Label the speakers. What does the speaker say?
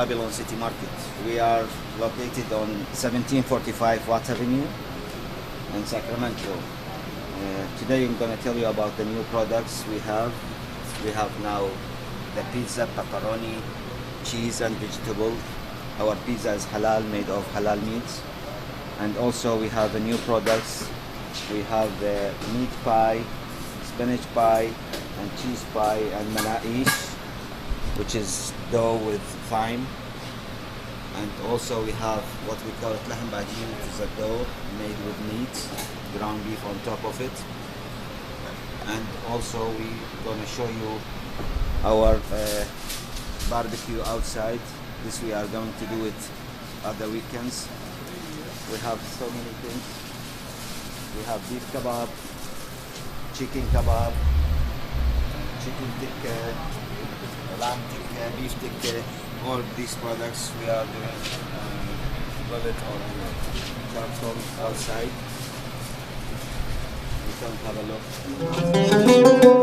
Speaker 1: Babylon City Market. We are located on 1745 Watt Avenue in Sacramento. Today I'm going to tell you about the new products we have. We have now the pizza, pepperoni, cheese and vegetable. Our pizza is halal, made of halal meats. And also we have the new products. We have the meat pie, spinach pie, and cheese pie, and manaish, which is dough with thyme. And also we have what we call it lahm bajin, which is a dough made with meat, ground beef on top of it. And also we're going to show you our barbecue outside. This we are going to do it other weekends. We have so many things. We have beef kebab, chicken kebab, chicken tikka, lamb tikka, beef tikka. All these products we are doing bullet or charcoal outside. You can have a look.